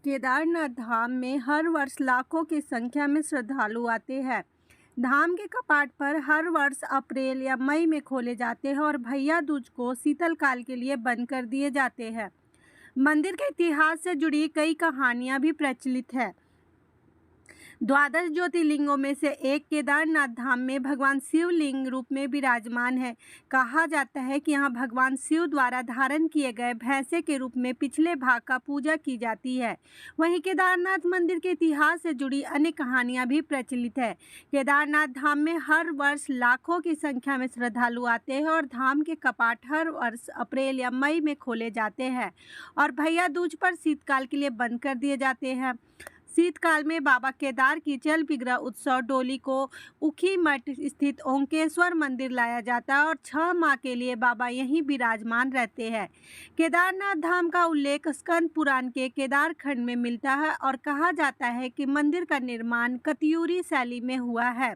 केदारनाथ धाम में हर वर्ष लाखों की संख्या में श्रद्धालु आते हैं। धाम के कपाट पर हर वर्ष अप्रैल या मई में खोले जाते हैं और भैया दूज को शीतल काल के लिए बंद कर दिए जाते हैं। मंदिर के इतिहास से जुड़ी कई कहानियां भी प्रचलित है। द्वादश ज्योतिर्लिंगों में से एक केदारनाथ धाम में भगवान शिव लिंग रूप में विराजमान है। कहा जाता है कि यहाँ भगवान शिव द्वारा धारण किए गए भैंसे के रूप में पिछले भाग का पूजा की जाती है। वहीं केदारनाथ मंदिर के इतिहास से जुड़ी अन्य कहानियां भी प्रचलित है। केदारनाथ धाम में हर वर्ष लाखों की संख्या में श्रद्धालु आते हैं और धाम के कपाट हर वर्ष अप्रैल या मई में खोले जाते हैं और भैया दूज पर शीतकाल के लिए बंद कर दिए जाते हैं। शीतकाल में बाबा केदार की जल विग्रह उत्सव डोली को उखी मठ स्थित ओंकेश्वर मंदिर लाया जाता है और 6 माह के लिए बाबा यहीं विराजमान रहते हैं। केदारनाथ धाम का उल्लेख स्कंद पुराण के केदार खंड में मिलता है और कहा जाता है कि मंदिर का निर्माण कत्यूरी शैली में हुआ है।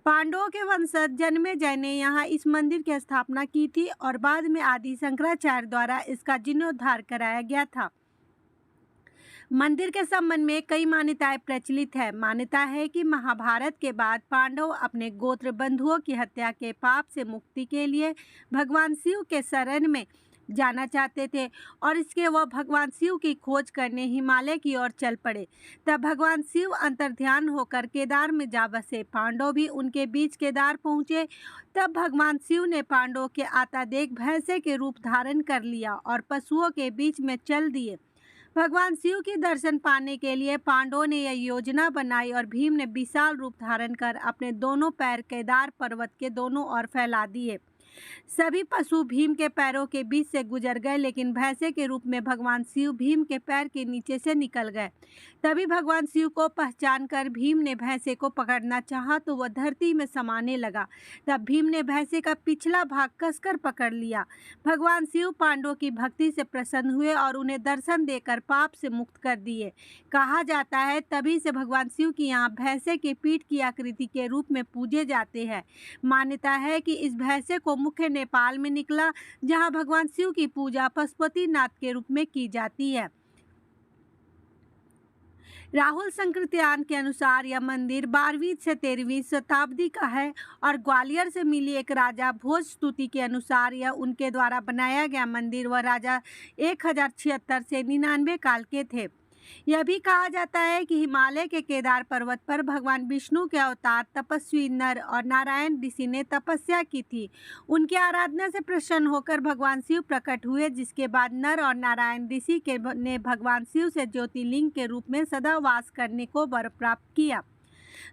पांडवों के वंशज जन्मेजय ने यहाँ इस मंदिर की स्थापना की थी और बाद में आदि शंकराचार्य द्वारा इसका जीर्णोद्धार कराया गया था। मंदिर के संबंध में कई मान्यताएं प्रचलित है। मान्यता है कि महाभारत के बाद पांडव अपने गोत्र बंधुओं की हत्या के पाप से मुक्ति के लिए भगवान शिव के शरण में जाना चाहते थे और इसके वह भगवान शिव की खोज करने हिमालय की ओर चल पड़े। तब भगवान शिव अंतर्ध्यान होकर केदार में जा बसे। पांडव भी उनके बीच केदार पहुँचे। तब भगवान शिव ने पांडवों के आता देख भैंसे के रूप धारण कर लिया और पशुओं के बीच में चल दिए। भगवान शिव की दर्शन पाने के लिए पांडवों ने यह योजना बनाई और भीम ने विशाल रूप धारण कर अपने दोनों पैर केदार पर्वत के दोनों ओर फैला दिए। सभी पशु भीम के पैरों के बीच से गुजर गए, लेकिन भैंसे के रूप में भगवान शिव भीम के पैर के नीचे से निकल गए। तभी भगवान शिव को पहचान कर भीम ने भैंसे को पकड़ना चाहा तो वह धरती में समाने लगा। तब भीम ने भैंसे का पिछला भाग कसकर पकड़ लिया। भगवान शिव पांडवों की भक्ति से प्रसन्न हुए और उन्हें दर्शन देकर पाप से मुक्त कर दिए। कहा जाता है तभी से भगवान शिव की यहाँ भैंसे के पीठ की आकृति के रूप में पूजे जाते हैं। मान्यता है कि इस भैंसे को मुख्य नेपाल में निकला, जहां भगवान शिव की पूजा पशुपतिनाथ के रूप में की जाती है। राहुल संकृत्यान के अनुसार यह मंदिर 12वीं से 13वीं शताब्दी का है और ग्वालियर से मिली एक राजा भोज स्तुति के अनुसार यह उनके द्वारा बनाया गया मंदिर वह राजा 1076 से 99 काल के थे। यह भी कहा जाता है कि हिमालय के केदार पर्वत पर भगवान विष्णु के अवतार तपस्वी नर और नारायण ऋषि ने तपस्या की थी। उनकी आराधना से प्रसन्न होकर भगवान शिव प्रकट हुए, जिसके बाद नर और नारायण ऋषि ने भगवान शिव से ज्योतिर्लिंग के रूप में सदा वास करने को वर प्राप्त किया।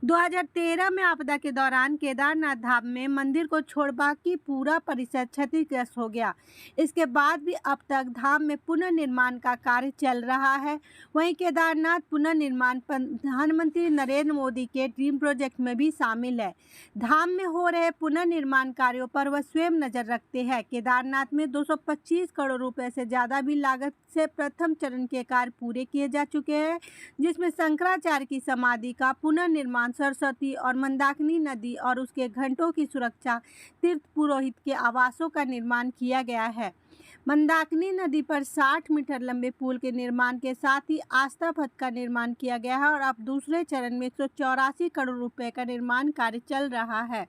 2013 में आपदा के दौरान केदारनाथ धाम में मंदिर को छोड़ बाकी पूरा परिसर क्षतिग्रस्त हो गया। इसके बाद भी अब तक धाम में पुनर्निर्माण का कार्य चल रहा है। वहीं केदारनाथ पुनर्निर्माण प्रधानमंत्री नरेंद्र मोदी के ड्रीम प्रोजेक्ट में भी शामिल है। धाम में हो रहे पुनर्निर्माण कार्यों पर वह स्वयं नजर रखते हैं। केदारनाथ में 225 करोड़ रुपए से ज़्यादा भी लागत से प्रथम चरण के कार्य पूरे किए जा चुके हैं, जिसमें शंकराचार्य की समाधि का पुनर्निर्माण, सरस्वती और मंदाकिनी नदी और उसके घाटों की सुरक्षा, तीर्थ पुरोहित के आवासों का निर्माण किया गया है। मंदाकिनी नदी पर 60 मीटर लंबे पुल के निर्माण के साथ ही आस्था पथ का निर्माण किया गया है और अब दूसरे चरण में 184 करोड़ रुपए का निर्माण कार्य चल रहा है।